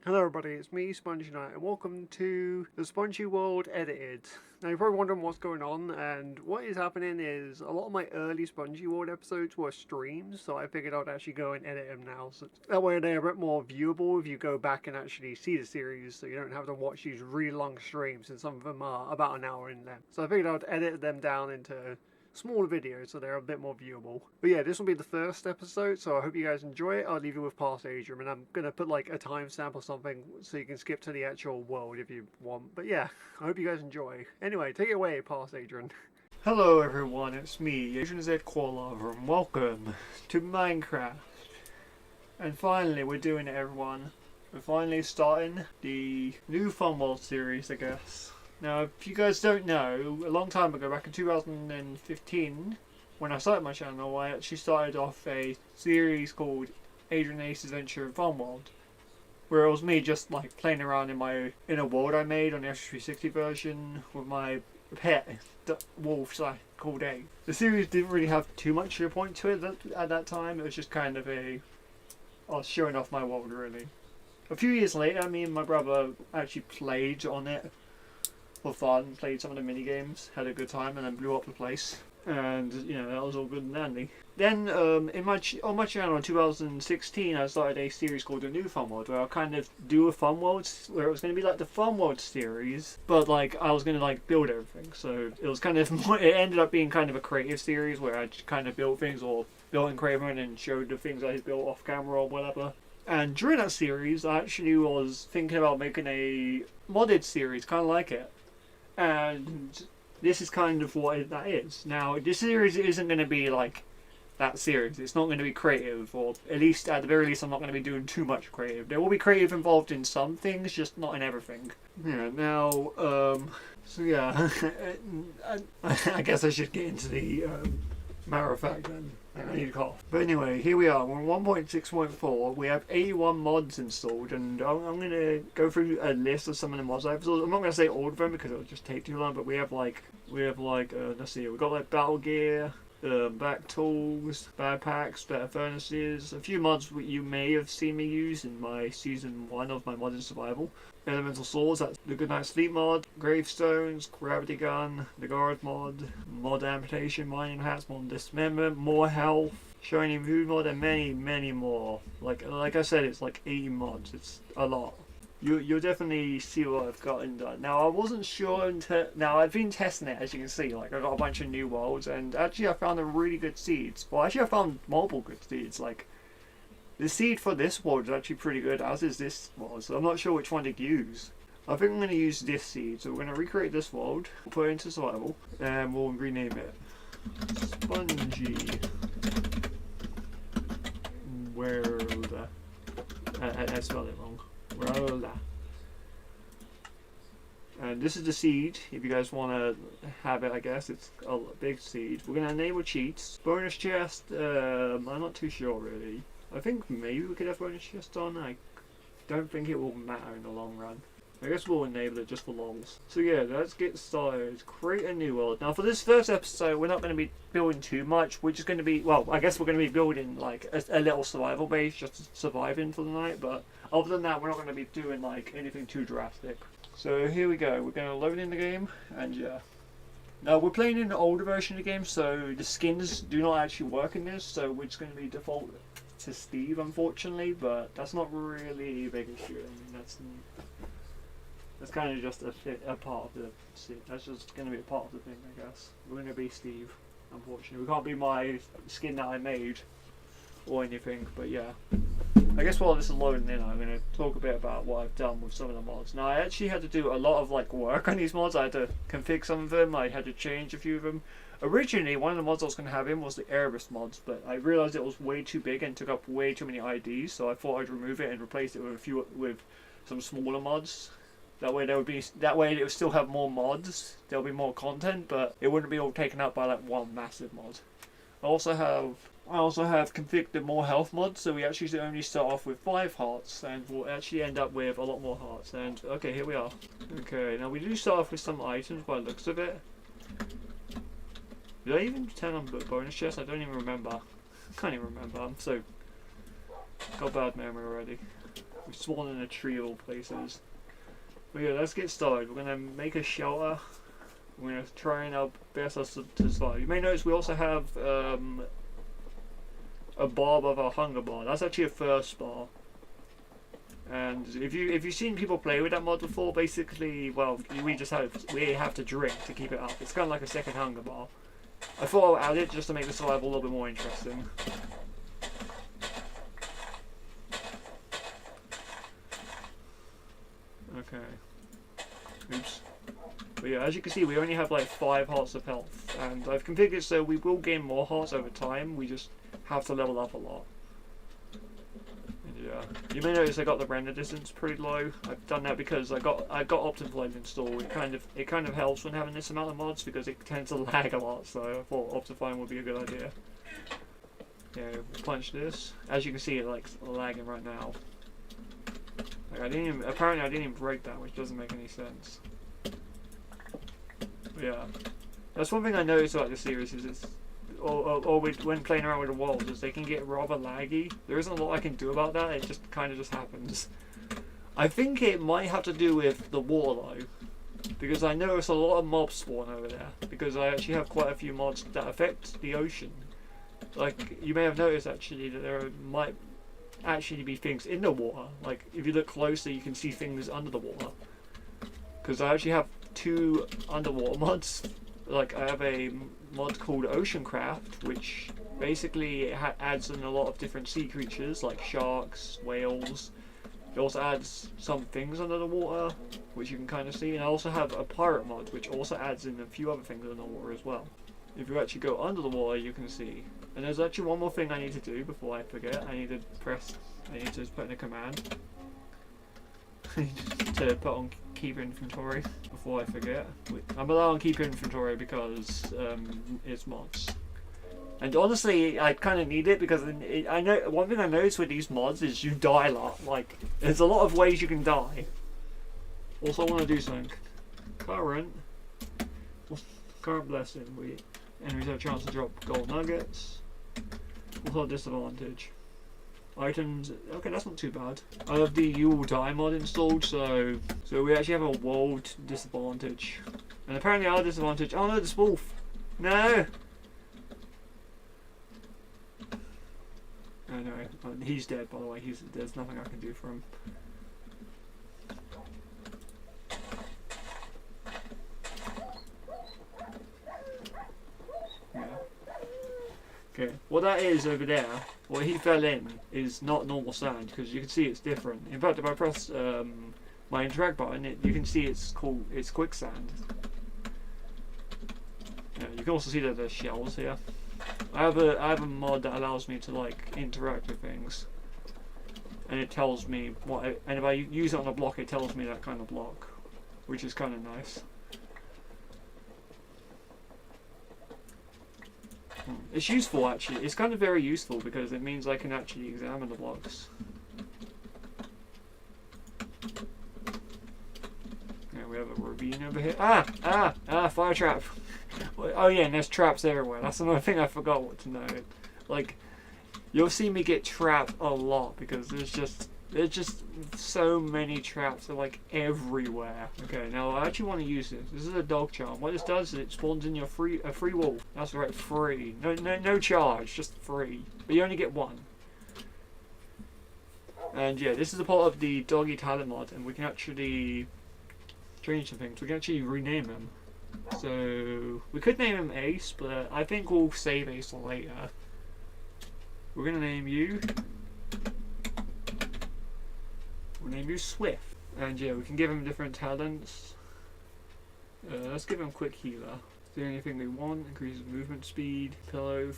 Hello everybody, it's me, Spongey Knight, and welcome to the Spongey World Edited. Now you're probably wondering what's going on, and what is happening is a lot of my early Spongey World episodes were streams, so I figured I'd actually go and edit them now, so that way they're a bit more viewable if you go back and actually see the series, so you don't have to watch these really long streams, and some of them are about an hour in length. So I figured I'd edit them down into smaller videos so they're a bit more viewable. But yeah, this will be the first episode, so I hope you guys enjoy it. I'll leave you with past Adrian, and I'm gonna put like a timestamp or something so you can skip to the actual world if you want. But yeah, I hope you guys enjoy. Anyway, take it away, past Adrian. Hello everyone, it's me, Adrian Z Qualover, and welcome to Minecraft. And finally, we're doing it, everyone. We're finally starting the new Fun World series, I guess. Now, if you guys don't know, a long time ago, back in 2015, when I started my channel, I actually started off a series called Adrian Ace's Adventure in Fun World, where it was me just like playing around in a world I made on the X360 version with my pet wolf called A. The series didn't really have too much to a point to it at that time. It was just kind of I was showing off my world really. A few years later, me and my brother actually played on it for fun, played some of the mini games, had a good time, and then blew up the place. And you know, that was all good and dandy. Then on my channel in 2016, I started a series called The New Fun World, where I'll kind of do a Fun World, where it was going to be like the Fun World series, but like I was going to like build everything. So it was kind of it ended up being kind of a creative series where I just kind of built things or built in Craven and showed the things I built off camera or whatever. And during that series, I actually was thinking about making a modded series, kind of like it. And this is kind of what that is. Now, this series isn't going to be like that series. It's not going to be creative, or at least at the very least I'm not going to be doing too much creative. There will be creative involved in some things, just not in everything. Yeah, now, so yeah, I guess I should get into the matter of fact then. I need a cough. But anyway, here we are. We're on 1.6.4. We have 81 mods installed, and I'm going to go through a list of some of the mods I've installed. I'm not going to say all of them because it'll just take too long, but we have like let's see, we've got like battle gear, back tools, backpacks, better furnaces, a few mods you may have seen me use in my season 1 of my modern survival. Elemental swords, that's the Good Night Sleep mod, gravestones, gravity gun, the guard mod, amputation, mining hats, mod dismemberment, more health, shining food mod, and many more. Like I said, it's like 80 mods. It's a lot. You'll definitely see what I've gotten done. Now I wasn't sure now I've been testing it, as you can see. Like I got a bunch of new worlds, and actually I found a really good seeds. Well, actually I found multiple good seeds. Like the seed for this world is actually pretty good, as is this world, so I'm not sure which one to use. I think I'm going to use this seed, so we're going to recreate this world, put it into survival, and we'll rename it Spongey World. I spelled it wrong. World. And this is the seed, if you guys want to have it, I guess. It's a big seed. We're going to enable cheats. Bonus chest, I'm not too sure really. I think maybe we could have bonus chest on. I don't think it will matter in the long run. I guess we'll enable it just for lols. So yeah, let's get started. Create a new world. Now for this first episode, we're not going to be building too much. We're just going to be, well, I guess we're going to be building like a little survival base just to survive in for the night. But other than that, we're not going to be doing like anything too drastic. So here we go. We're going to load in the game, and yeah. Now we're playing in the older version of the game, so the skins do not actually work in this. So we're just going to be default to Steve, unfortunately, but that's not really a big issue. I mean, that's kind of just a part of the scene. That's just going to be a part of the thing, I guess. We're going to be Steve, unfortunately. We can't be my skin that I made or anything, but yeah. I guess while this is loading in, I'm going to talk a bit about what I've done with some of the mods. Now, I actually had to do a lot of like work on these mods. I had to config some of them. I had to change a few of them. Originally, one of the mods I was going to have in was the Erebus mods, but I realised it was way too big and took up way too many IDs, so I thought I'd remove it and replace it with some smaller mods. That way it would still have more mods. There'll be more content, but it wouldn't be all taken up by like one massive mod. I also have configured more health mods, so we actually only start off with 5 hearts, and we'll actually end up with a lot more hearts. And okay, here we are. Okay, now we do start off with some items by the looks of it. Did I even turn on bonus chest? I don't even remember. I can't even remember. I'm so got bad memory already. We spawn in a tree of all places. But yeah, let's get started. We're gonna make a shelter. We're gonna try and our best to survive. You may notice we also have a bar above our hunger bar. That's actually a first bar. And if you've seen people play with that mod before, basically, well, we have to drink to keep it up. It's kind of like a second hunger bar. I thought I would add it just to make the survival a little bit more interesting. Okay. Oops. But yeah, as you can see, we only have like 5 hearts of health, and I've configured it so we will gain more hearts over time. We just have to level up a lot. Yeah, you may notice I got the render distance pretty low. I've done that because I got optifine installed. It kind of helps when having this amount of mods because it tends to lag a lot. So I thought optifine would be a good idea. Yeah, we'll punch this. As you can see, it like lagging right now. Like apparently I didn't even break that, which doesn't make any sense. But yeah, that's one thing I noticed about this series is it's. When playing around with the world, is they can get rather laggy. There isn't a lot I can do about that, it just kind of just happens. I think it might have to do with the water though, because I notice a lot of mobs spawn over there, because I actually have quite a few mods that affect the ocean. Like, you may have noticed actually that there might actually be things in the water. Like, if you look closer you can see things under the water. Because I actually have 2 underwater mods. Like, I have a mod called Oceancraft, which basically adds in a lot of different sea creatures like sharks, whales. It also adds some things under the water, which you can kind of see. And I also have a pirate mod, which also adds in a few other things under the water as well. If you actually go under the water, you can see. And there's actually one more thing I need to do before I forget. I need to put in a command to put on keep inventory before I forget. I'm allowed on keep inventory because it's mods. And honestly, I kind of need it because I know one thing I noticed with these mods is you die a lot. Like, there's a lot of ways you can die. Also, I want to do something. Current blessing. Enemies have a chance to drop gold nuggets. Also, disadvantage. Items, okay, that's not too bad. I have the You Will Die mod installed, so we actually have a world disadvantage. And apparently our disadvantage, oh no, this wolf! No! Oh no, he's dead by the way, there's nothing I can do for him. Okay, what that is over there, what he fell in, is not normal sand, because you can see it's different. In fact, if I press my interact button, you can see it's quicksand. Yeah, you can also see that there's shells here. I have a mod that allows me to like interact with things, and it tells me and if I use it on a block, it tells me that kind of block, which is kind of nice. It's useful actually, it's kind of very useful because it means I can actually examine the blocks. Yeah, we have a ravine over here. Fire trap! Oh yeah, and there's traps everywhere, that's another thing I forgot what to note. Like, you'll see me get trapped a lot because there's just so many traps, they're like everywhere. Okay, now I actually want to use this. This is a dog charm. What this does is it spawns in your a free wolf. That's right, free. No charge, just free. But you only get 1. And yeah, this is a part of the Doggy talent mod, and we can actually change some things. We can actually rename him. So we could name him Ace, but I think we'll save Ace for later. We're gonna name you. We'll name you Swift. And yeah, we can give him different talents. Let's give him quick healer. Do anything we want. Increases movement speed. Pillow.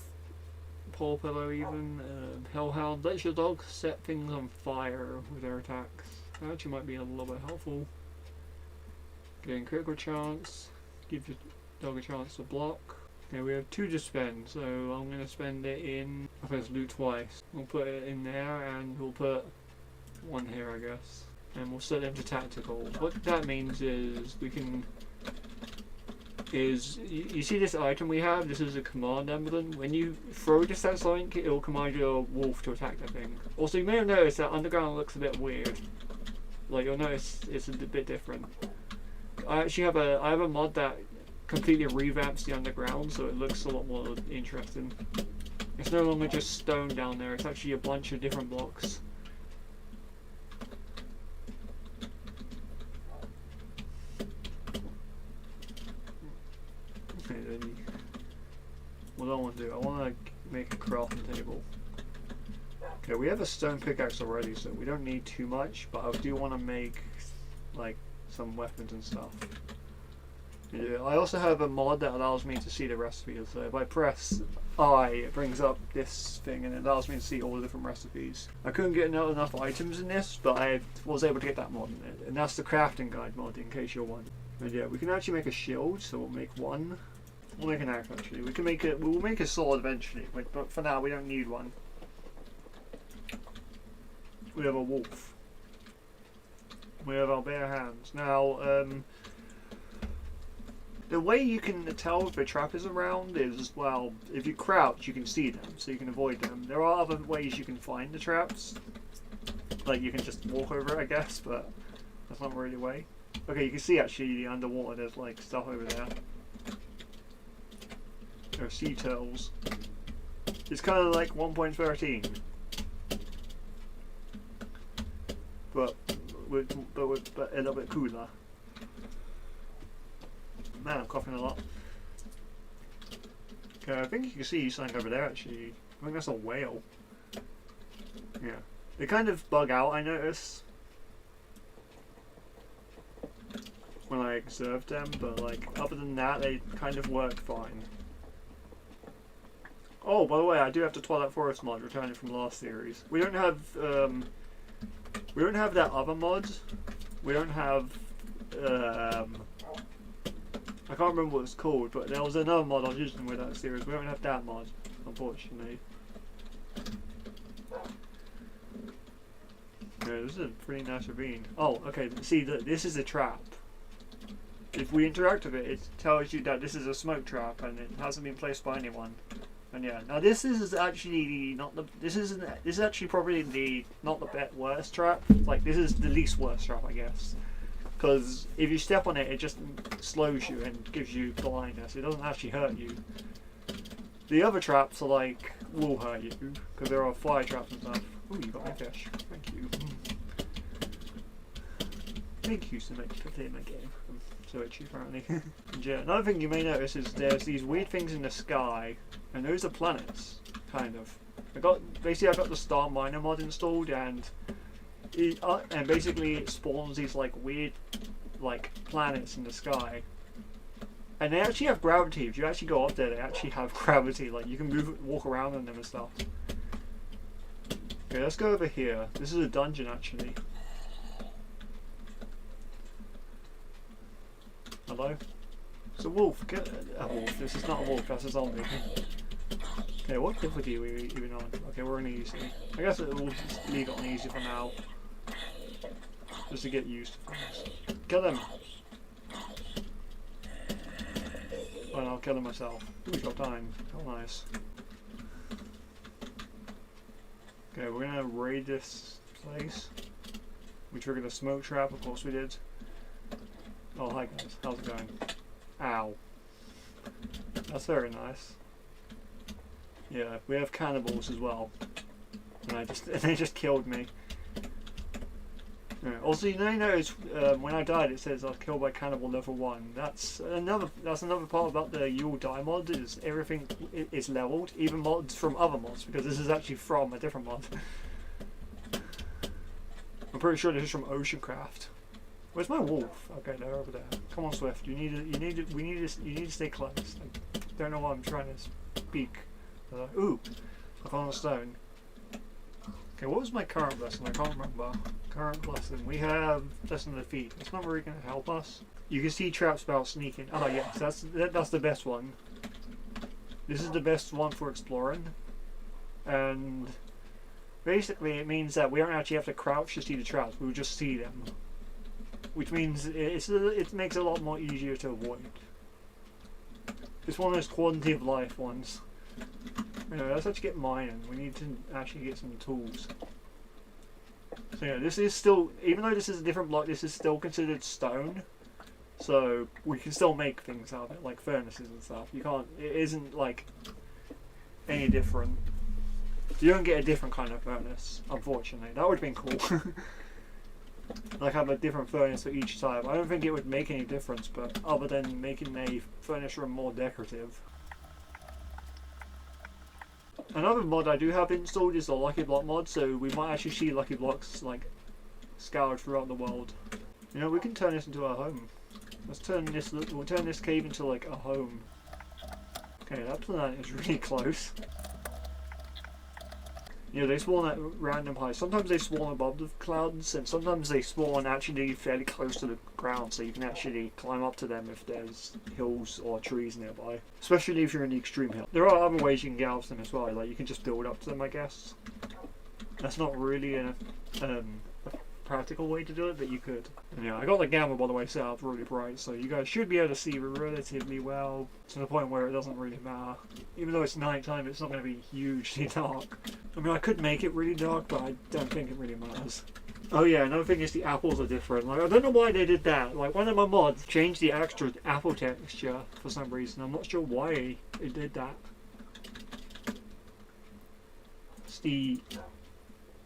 Paw pillow even. Hellhound. Lets your dog set things on fire with their attacks. That actually might be a little bit helpful. Getting critical chance. Give your dog a chance to block. Okay, we have 2 to spend, so I'm going to spend it in. I think it's loot twice. We'll put it in there and we'll put 1 here, I guess, and we'll set them to tactical. What that means is we can is you see this item we have. This is a command emblem. When you throw this at something, it will command your wolf to attack the thing. Also, you may have noticed that underground looks a bit weird. Like you'll notice it's a bit different. I actually have a mod that completely revamps the underground, so it looks a lot more interesting. It's no longer just stone down there. It's actually a bunch of different blocks. What do I want to do? I want to make a crafting table. Okay, we have a stone pickaxe already, so we don't need too much, but I do want to make like some weapons and stuff. Yeah, I also have a mod that allows me to see the recipes. So if I press I, it brings up this thing and it allows me to see all the different recipes. I couldn't get enough items in this, but I was able to get that mod in it. And that's the crafting guide mod, in case you're wondering. And yeah, we can actually make a shield, so we'll make one. We'll make an axe actually. We can make it. We'll make a sword eventually, but for now we don't need one. We have a wolf. We have our bare hands. Now, the way you can tell if a trap is around is, well, if you crouch, you can see them, so you can avoid them. There are other ways you can find the traps. Like, you can just walk over it, I guess, but that's not really a way. Okay, you can see actually underwater, there's like stuff over there. There are sea turtles. It's kind of like 1.13. But a little bit cooler. Man, I'm coughing a lot. Okay, I think you can see something over there actually. I think that's a whale. Yeah. They kind of bug out, I notice, when I observed them, but like other than that they kind of work fine. Oh, by the way, I do have the Twilight Forest mod returning from last series. We don't have that other mod. We don't have I can't remember what it's called, but there was another mod I was using with that series. We don't have that mod, unfortunately. Yeah, this is a pretty nice ravine. Oh, okay, see, this is a trap. If we interact with it, it tells you that this is a smoke trap and it hasn't been placed by anyone. And yeah, now this is actually not the. This is actually probably not the worst trap. Like, this is the least worst trap, I guess. Because if you step on it, it just slows you and gives you blindness. It doesn't actually hurt you. The other traps are like, will hurt you, because there are fire traps and stuff. Ooh, you got my fish. Thank you. Big use to play in that game. I'm so itchy apparently. And yeah, another thing you may notice is there's these weird things in the sky, and those are planets, kind of. I got the Star Miner mod installed, and basically it spawns these like weird like planets in the sky, and they actually have gravity. If you actually go up there, they actually have gravity. Like, you can walk around on them and stuff. Okay, let's go over here. This is a dungeon actually. Hello? It's a wolf. Get a wolf. This is not a wolf, that's a zombie. Okay, what difficulty are we even on? Okay, we're on easy. I guess we'll just leave it on easy for now. Just to get used to things. Kill him! Oh, and I'll kill him myself. Ooh, he's got time. Oh, nice. Okay, we're gonna raid this place. We triggered a smoke trap, of course we did. Oh, hi guys, how's it going? Ow. That's very nice. Yeah, we have cannibals as well. And they just killed me. Yeah. Also, you notice when I died, it says I was killed by cannibal level 1. That's another part about the You'll Die mod, is everything is leveled, even mods from other mods, because this is actually from a different mod. I'm pretty sure this is from Oceancraft. Where's my wolf? Okay, they're over there. Come on, Swift. You need to stay close. I don't know why I'm trying to speak. Ooh, I found a stone. Okay, what was my current lesson? I can't remember. Current lesson. We have lesson defeat. It's not really going to help us. You can see traps about sneaking. Oh yes, that's the best one. This is the best one for exploring, and basically it means that we don't actually have to crouch to see the traps. We'll just see them, which means it makes it a lot more easier to avoid. It's one of those quality of life ones. Anyway, let's actually get mining. We need to actually get some tools. So yeah, this is still, even though this is a different block, this is still considered stone. So we can still make things out of it, like furnaces and stuff. You can't, it isn't like any different. You don't get a different kind of furnace, unfortunately. That would have been cool. Like have a different furnace for each type. I don't think it would make any difference, but other than making a furnace room more decorative. Another mod I do have installed is the Lucky Block mod, so we might actually see Lucky Blocks like scoured throughout the world. You know, we can turn this into a home. Let's turn this, we'll turn this cave into like a home. Okay, that planet is really close. You know, they spawn at random heights. Sometimes they spawn above the clouds, and sometimes they spawn actually fairly close to the ground, so you can actually climb up to them if there's hills or trees nearby. Especially if you're in the extreme hill. There are other ways you can get up to them as well, like you can just build up to them, I guess. That's not really a practical way to do it, but you could. And yeah, I got the gamma by the way set up really bright, so you guys should be able to see relatively well, to the point where it doesn't really matter. Even though it's night time, it's not going to be hugely dark. I mean, I could make it really dark, but I don't think it really matters. Oh yeah, another thing is the apples are different. Like, I don't know why they did that. Like, one of my mods changed the extra apple texture for some reason. I'm not sure why it did that. It's the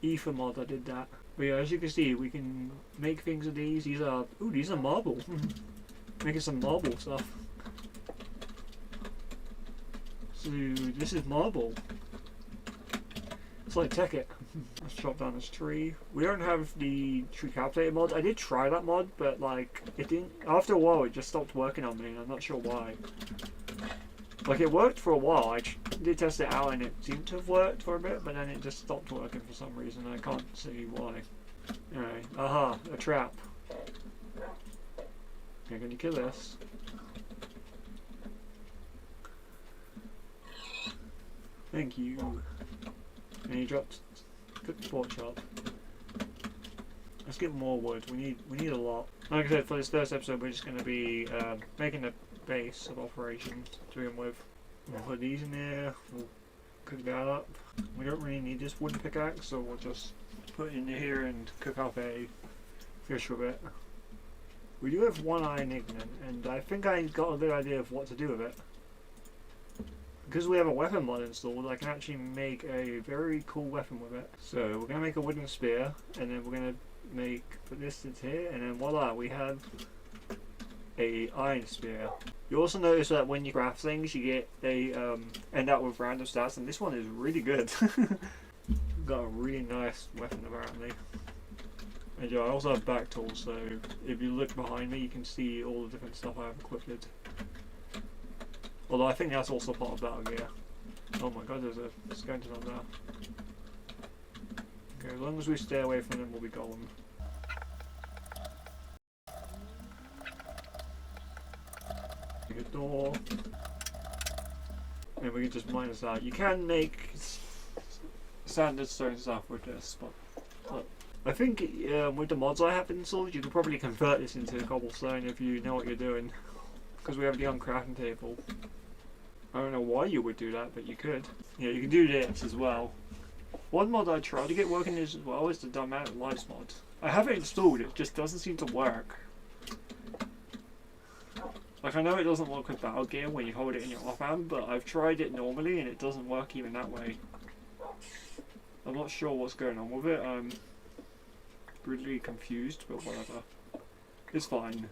Ether mod that did that. But yeah, as you can see, we can make things with these. These are, ooh, these are marble. Making some marble stuff. So this is marble. It's like Tekkit. Let's chop down this tree. We don't have the tree calculator mod. I did try that mod, but like it didn't. After a while, it just stopped working on me, and I'm not sure why. Like it worked for a while. I did test it out, and it seemed to have worked for a bit, but then it just stopped working for some reason. I can't see why. Anyway, aha, a trap. Okay, can you kill this? Thank you. And he dropped cooked pork chop. Let's get more wood. We need a lot. Like I said, for this first episode, we're just going to be making a base of operations to begin with. We'll put these in there. We'll cook that up. We don't really need this wooden pickaxe, so we'll just put it in here and cook up a fish with it. We do have one iron ignorant, and I think I got a good idea of what to do with it. Because we have a weapon mod installed, I can actually make a very cool weapon with it. So we're going to make a wooden spear, and then we're going to put this into here, and then voila, we have a iron spear. You also notice that when you craft things, you get they end up with random stats, and this one is really good. Got a really nice weapon apparently. And yeah, I also have back tools, so if you look behind me, you can see all the different stuff I have equipped. Although I think that's also part of battle gear. Oh my god, there's a skeleton up there. Okay, as long as we stay away from them, we'll be golden. Make a door. And we can just mine this out. You can make standard stone stuff with this, but I think with the mods I have installed, you could probably convert this into cobblestone if you know what you're doing. Because we have the uncrafting table. I don't know why you would do that, but you could. Yeah, you can do this as well. One mod I tried to get working as well is the Dynamic Lights mod. I have it installed, it just doesn't seem to work. Like, I know it doesn't work with battle gear when you hold it in your offhand, but I've tried it normally and it doesn't work even that way. I'm not sure what's going on with it. I'm really confused, but whatever. It's fine.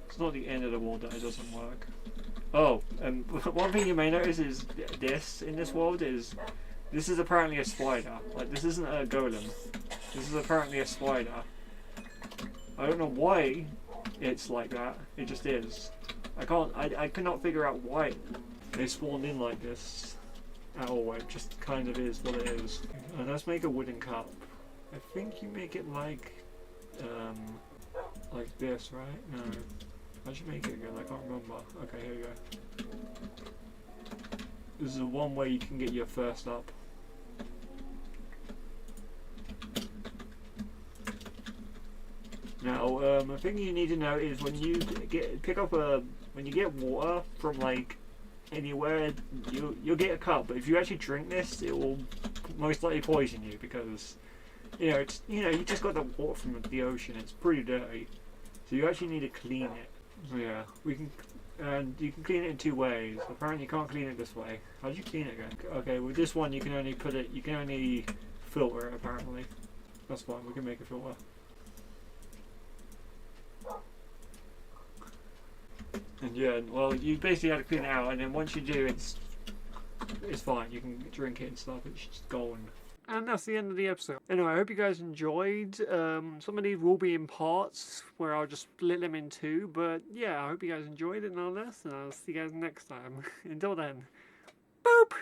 It's not the end of the world that it doesn't work. Oh, and one thing you may notice is this in this world is this is apparently a spider. Like, this isn't a golem. This is apparently a spider. I don't know why it's like that. It just is. I cannot figure out why they spawned in like this at all. It just kind of is what it is. And let's make a wooden cup. I think you make it like this, right? No. I should make it again, I can't remember. Okay, here we go. This is one way you can get your first up. Now, a thing you need to know is when you get water from like anywhere, you'll get a cut. But if you actually drink this, it will most likely poison you because it's you just got the water from the ocean. It's pretty dirty, so you actually need to clean it. So yeah, and you can clean it in 2 ways. Apparently, you can't clean it this way. How do you clean it again? Okay, with this one, you can only filter it. Apparently, that's fine. We can make a filter. And yeah, well, you basically have to clean it out, and then once you do, it's fine. You can drink it and stuff. It's just golden. And that's the end of the episode. Anyway, I hope you guys enjoyed. Some of these will be in parts where I'll just split them in 2. But yeah, I hope you guys enjoyed it nonetheless, and I'll see you guys next time. Until then, boop!